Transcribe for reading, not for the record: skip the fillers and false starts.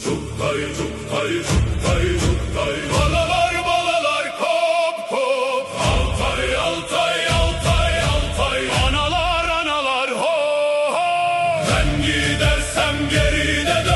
Cukkay cukkay cukkay cukkay. Balalar balalar kop kop. Altay Altay Altay Altay. Analar analar ho ho. Ben gidersem geride dön.